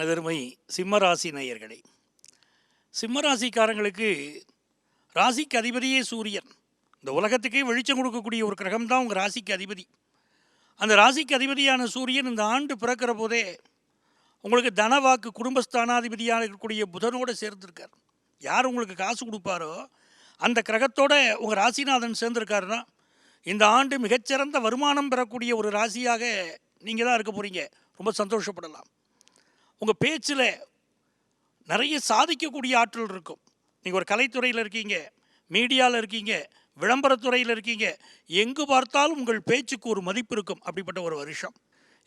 எனதருமை சிம்மராசி நேயர்களே, சிம்மராசிக்காரங்களுக்கு ராசிக்கு அதிபதியே சூரியன். இந்த உலகத்துக்கே வெளிச்சம் கொடுக்கக்கூடிய ஒரு கிரகம் தான் உங்கள் ராசிக்கு அதிபதி. அந்த ராசிக்கு அதிபதியான சூரியன் இந்த ஆண்டு பிறக்கிற போதே உங்களுக்கு தனவாக்கு குடும்பஸ்தானாதிபதியாக இருக்கக்கூடிய புதனோடு சேர்ந்துருக்கார். யார் உங்களுக்கு காசு கொடுப்பாரோ அந்த கிரகத்தோட உங்கள் ராசிநாதன் சேர்ந்துருக்காருன்னா இந்த ஆண்டு மிகச்சிறந்த வருமானம் பெறக்கூடிய ஒரு ராசியாக நீங்கள் தான் இருக்க போகிறீங்க. ரொம்ப சந்தோஷப்படலாம். உங்கள் பேச்சில் நிறைய சாதிக்கக்கூடிய ஆற்றல் இருக்கும். நீங்கள் ஒரு கலைத்துறையில் இருக்கீங்க, மீடியாவில் இருக்கீங்க, விளம்பரத்துறையில் இருக்கீங்க, எங்கு பார்த்தாலும் உங்கள் பேச்சுக்கு ஒரு மதிப்பு இருக்கும். அப்படிப்பட்ட ஒரு வருஷம்.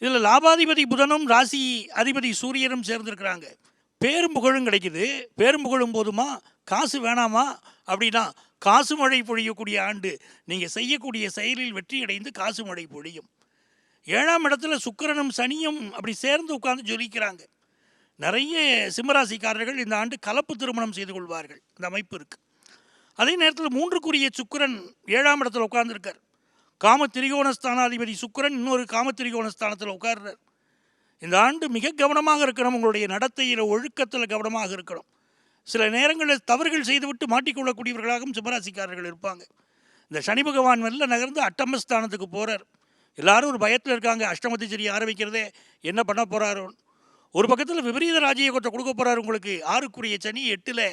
இதில் லாபாதிபதி புதனும் ராசி அதிபதி சூரியனும் சேர்ந்துருக்கிறாங்க. பேரும் புகழும் கிடைக்குது. பேரும் புகழும் போதுமா, காசு வேணாமா அப்படின்னா காசு மழை பொழியக்கூடிய ஆண்டு. நீங்கள் செய்யக்கூடிய செயலில் வெற்றி அடைந்து காசு மழை பொழியும். 7ஆம் இடத்துல சுக்கிரனும் சனியும் அப்படி சேர்ந்து உட்கார்ந்து ஜொலிக்கிறாங்க. நிறைய சிம்மராசிக்காரர்கள் இந்த ஆண்டு கலப்பு திருமணம் செய்து கொள்வார்கள். இந்த அமைப்பு இருக்குது. அதே நேரத்தில் 3க்குரிய சுக்கிரன் 7ஆம் இடத்துல உட்கார்ந்துருக்கார். காம திரிகோணஸ்தானாதிபதி சுக்கிரன் இன்னொரு காம திரிகோணஸ்தானத்தில் உட்கார்றார். இந்த ஆண்டு மிக கவனமாக இருக்கணும். உங்களுடைய நடத்தையில், ஒழுக்கத்தில் கவனமாக இருக்கணும். சில நேரங்களில் தவறுகள் செய்துவிட்டு மாட்டிக்கொள்ளக்கூடியவர்களாகவும் சிம்மராசிக்காரர்கள் இருப்பாங்க. இந்த சனி பகவான் மெல்ல நகர்ந்து அட்டமஸ்தானத்துக்கு போகிறார். எல்லாரும் ஒரு பயத்தில் இருக்காங்க. அஷ்டமத்து சரி ஆரம்பிக்கிறதே, என்ன பண்ண போகிறாரோ. ஒரு பக்கத்தில் விபரீத ராஜயோகத்தை கொடுக்க போகிறார் உங்களுக்கு. 6க்குரிய சனி 8ல்.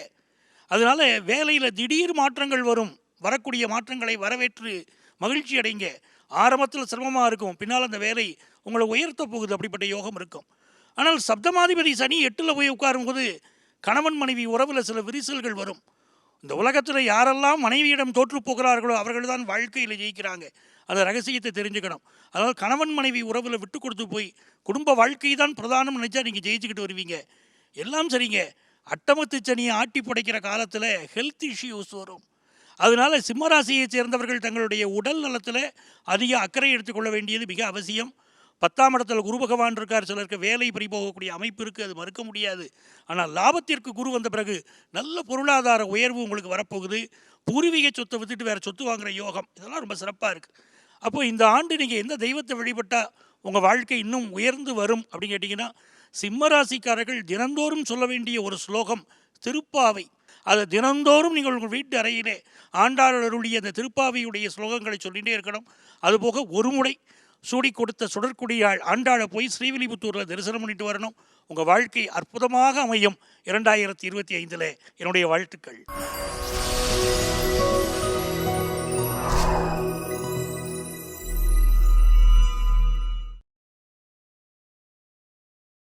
அதனால் வேலையில் திடீர் மாற்றங்கள் வரும். வரக்கூடிய மாற்றங்களை வரவேற்று மகிழ்ச்சி அடைங்க. ஆரம்பத்தில் சிரமமாக இருக்கும், பின்னால் அந்த வேலை உங்களை உயர்த்த போகுது. அப்படிப்பட்ட யோகம் இருக்கும். ஆனால் சப்தமாதிபதி சனி 8ல் போய் உட்காரும்போது கணவன் மனைவி உறவில் சில விரிசல்கள் வரும். இந்த உலகத்தில் யாரெல்லாம் மனைவியிடம் தோற்று போகிறார்களோ அவர்கள் தான் வாழ்க்கையில் ஜெயிக்கிறாங்க. அந்த ரகசியத்தை தெரிஞ்சுக்கணும். அதாவது கணவன் மனைவி உறவில் விட்டு கொடுத்து போய் குடும்ப வாழ்க்கை தான் பிரதானம் நினச்சா நீங்கள் ஜெயிச்சுக்கிட்டு வருவீங்க. எல்லாம் சரிங்க. அட்டமத்து சனியை ஆட்டி படைக்கிற காலத்தில் ஹெல்த் இஷ்யூஸ் வரும். அதனால் சிம்மராசியை சேர்ந்தவர்கள் தங்களுடைய உடல் நலத்தில் அதிக அக்கறை எடுத்துக்கொள்ள வேண்டியது மிக அவசியம். 10ஆம் இடத்துல குரு பகவான் இருக்கார். சிலருக்கு வேலை பறிபோகக்கூடிய அமைப்பு இருக்குது, அது மறுக்க முடியாது. ஆனால் லாபத்திற்கு குரு வந்த பிறகு நல்ல பொருளாதார உயர்வு உங்களுக்கு வரப்போகுது. பூர்வீக சொத்தை விட்டுட்டு வேறு சொத்து வாங்குகிற யோகம், இதெல்லாம் ரொம்ப சிறப்பாக இருக்குது. அப்போது இந்த ஆண்டு நீங்கள் எந்த தெய்வத்தை வழிபட்டால் உங்கள் வாழ்க்கை இன்னும் உயர்ந்து வரும் அப்படின்னு கேட்டிங்கன்னா, சிம்மராசிக்காரர்கள் தினந்தோறும் சொல்ல வேண்டிய ஒரு ஸ்லோகம் திருப்பாவை. அதை தினந்தோறும் நீங்கள் உங்கள் வீட்டு அறையிலே ஆண்டாளருடைய அந்த திருப்பாவையுடைய ஸ்லோகங்களை சொல்லிகிட்டே இருக்கணும். அதுபோக ஒரு முறை சூடி கொடுத்த சுடற்குடியாள் ஆண்டாளை போய் ஸ்ரீவில்லிபுத்தூரில் தரிசனம் பண்ணிட்டு வரணும். உங்கள் வாழ்க்கை அற்புதமாக அமையும். 2025 என்னுடைய வாழ்த்துக்கள்.